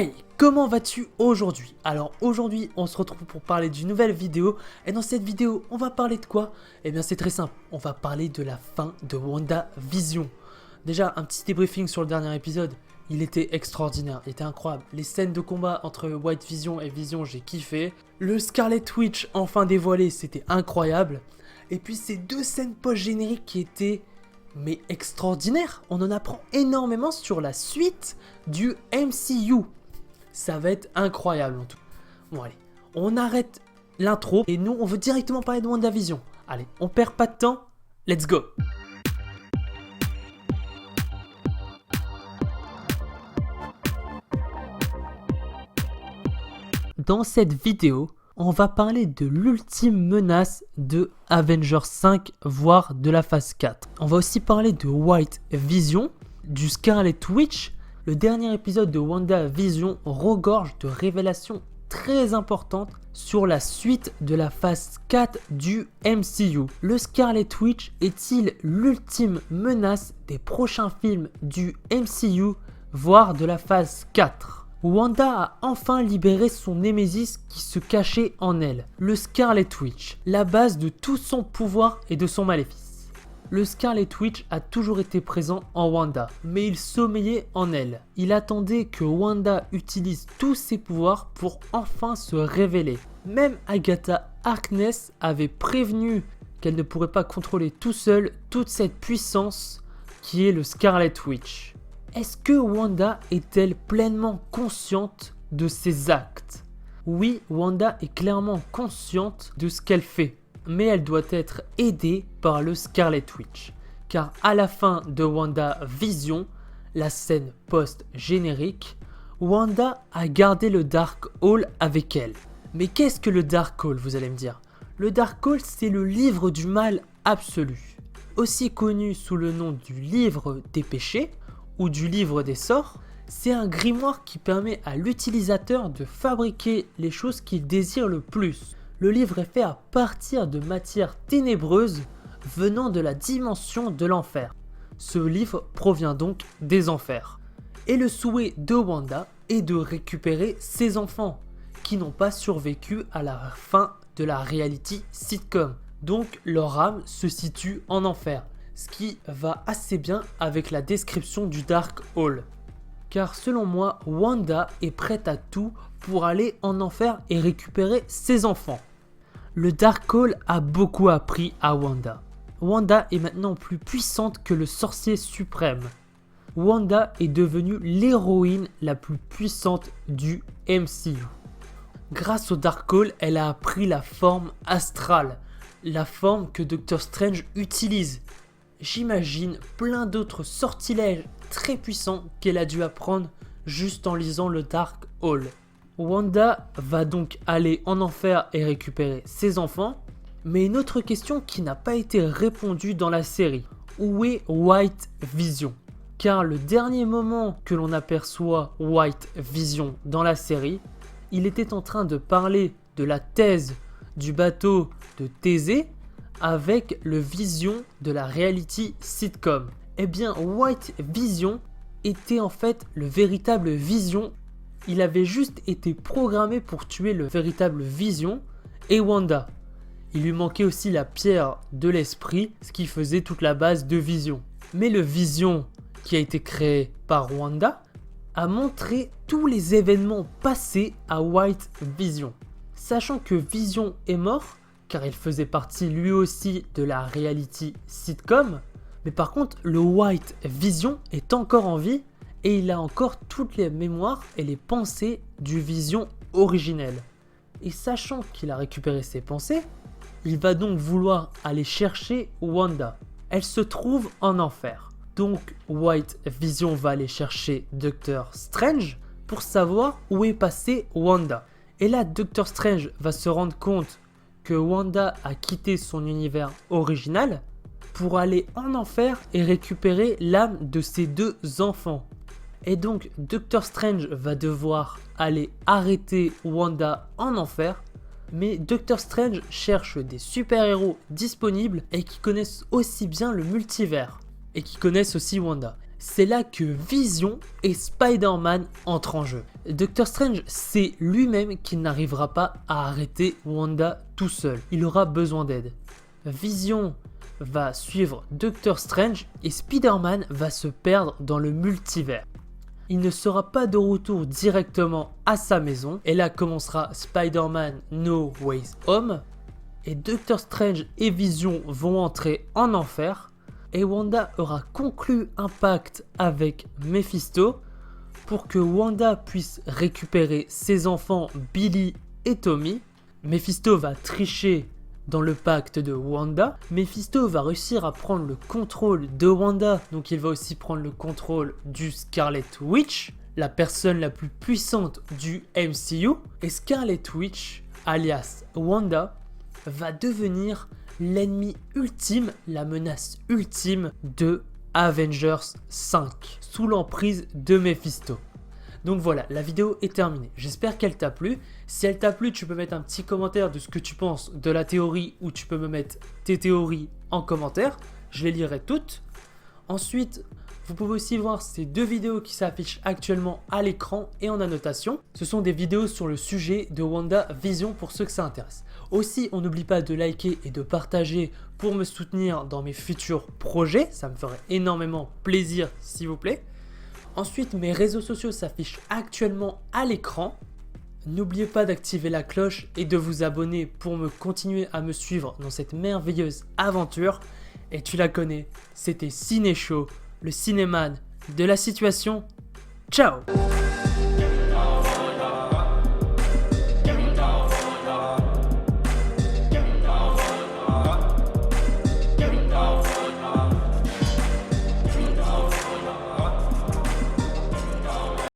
Hey, comment vas-tu aujourd'hui? Alors aujourd'hui, on se retrouve pour parler d'une nouvelle vidéo. Et dans cette vidéo, on va parler de quoi? Eh bien c'est très simple, on va parler de la fin de WandaVision. Déjà, un petit débriefing sur le dernier épisode. Il était extraordinaire, il était incroyable. Les scènes de combat entre White Vision et Vision, j'ai kiffé. Le Scarlet Witch enfin dévoilé, c'était incroyable. Et puis ces deux scènes post-génériques qui étaient extraordinaires. On en apprend énormément sur la suite du MCU. Ça va être incroyable en tout. Bon allez, on arrête l'intro et nous on veut directement parler de WandaVision. Allez, on perd pas de temps, let's go. Dans cette vidéo, on va parler de l'ultime menace de Avengers 5, voire de la phase 4. On va aussi parler de White Vision, du Scarlet Witch. Le dernier épisode de WandaVision regorge de révélations très importantes sur la suite de la phase 4 du MCU. Le Scarlet Witch est-il l'ultime menace des prochains films du MCU, voire de la phase 4 ? Wanda a enfin libéré son Némésis qui se cachait en elle, le Scarlet Witch, la base de tout son pouvoir et de son maléfice. Le Scarlet Witch a toujours été présent en Wanda, mais il sommeillait en elle. Il attendait que Wanda utilise tous ses pouvoirs pour enfin se révéler. Même Agatha Harkness avait prévenu qu'elle ne pourrait pas contrôler tout seul toute cette puissance qui est le Scarlet Witch. Est-ce que Wanda est-elle pleinement consciente de ses actes? Oui, Wanda est clairement consciente de ce qu'elle fait, mais elle doit être aidée par le Scarlet Witch. Car à la fin de WandaVision, la scène post-générique, Wanda a gardé le Darkhold avec elle. Mais qu'est-ce que le Darkhold, vous allez me dire? Le Darkhold, c'est le livre du mal absolu, aussi connu sous le nom du livre des péchés, ou du livre des sorts. C'est un grimoire qui permet à l'utilisateur de fabriquer les choses qu'il désire le plus. Le livre est fait à partir de matières ténébreuses venant de la dimension de l'enfer. Ce livre provient donc des enfers. Et le souhait de Wanda est de récupérer ses enfants qui n'ont pas survécu à la fin de la reality sitcom. Donc leur âme se situe en enfer. Ce qui va assez bien avec la description du Darkhold. Car selon moi, Wanda est prête à tout pour aller en enfer et récupérer ses enfants. Le Darkhold a beaucoup appris à Wanda. Wanda est maintenant plus puissante que le sorcier suprême. Wanda est devenue l'héroïne la plus puissante du MCU. Grâce au Darkhold, elle a appris la forme astrale, la forme que Doctor Strange utilise. J'imagine plein d'autres sortilèges très puissants qu'elle a dû apprendre juste en lisant le Darkhold. Wanda va donc aller en enfer et récupérer ses enfants. Mais une autre question qui n'a pas été répondue dans la série. Où est White Vision? Car le dernier moment que l'on aperçoit White Vision dans la série, il était en train de parler de la thèse du bateau de Thésée avec le Vision de la reality sitcom. Eh bien, White Vision était en fait le véritable Vision. Il avait juste été programmé pour tuer le véritable Vision et Wanda. Il lui manquait aussi la pierre de l'esprit, ce qui faisait toute la base de Vision. Mais le Vision qui a été créé par Wanda a montré tous les événements passés à White Vision. Sachant que Vision est mort, car il faisait partie lui aussi de la reality sitcom. Mais par contre, le White Vision est encore en vie et il a encore toutes les mémoires et les pensées du Vision originel. Et sachant qu'il a récupéré ses pensées, il va donc vouloir aller chercher Wanda. Elle se trouve en enfer. Donc White Vision va aller chercher Doctor Strange pour savoir où est passée Wanda. Et là, Doctor Strange va se rendre compte que Wanda a quitté son univers original pour aller en enfer et récupérer l'âme de ses deux enfants. Et donc Doctor Strange va devoir aller arrêter Wanda en enfer, mais Doctor Strange cherche des super-héros disponibles et qui connaissent aussi bien le multivers et qui connaissent aussi Wanda. c'est là que Vision et Spider-Man entrent en jeu. Doctor Strange sait lui-même qu'il n'arrivera pas à arrêter Wanda tout seul, il aura besoin d'aide. Vision va suivre Doctor Strange et Spider-Man va se perdre dans le multivers. Il ne sera pas de retour directement à sa maison et là commencera Spider-Man No Way Home et Doctor Strange et Vision vont entrer en enfer et Wanda aura conclu un pacte avec Mephisto pour que Wanda puisse récupérer ses enfants Billy et Tommy. Mephisto va tricher dans le pacte de Wanda. Mephisto va réussir à prendre le contrôle de Wanda, donc il va aussi prendre le contrôle du Scarlet Witch, la personne la plus puissante du MCU. Et Scarlet Witch, alias Wanda, va devenir l'ennemi ultime, la menace ultime de Avengers 5, sous l'emprise de Mephisto. Donc voilà, la vidéo est terminée. J'espère qu'elle t'a plu. Si elle t'a plu, tu peux mettre un petit commentaire de ce que tu penses de la théorie ou tu peux me mettre tes théories en commentaire. Je les lirai toutes. Ensuite, vous pouvez aussi voir ces deux vidéos qui s'affichent actuellement à l'écran et en annotation. Ce sont des vidéos sur le sujet de WandaVision pour ceux que ça intéresse. Aussi, on n'oublie pas de liker et de partager pour me soutenir dans mes futurs projets. Ça me ferait énormément plaisir s'il vous plaît. Ensuite, mes réseaux sociaux s'affichent actuellement à l'écran. N'oubliez pas d'activer la cloche et de vous abonner pour continuer à me suivre dans cette merveilleuse aventure. Et tu la connais, c'était Ciné Show, le cinéman de la situation. Ciao!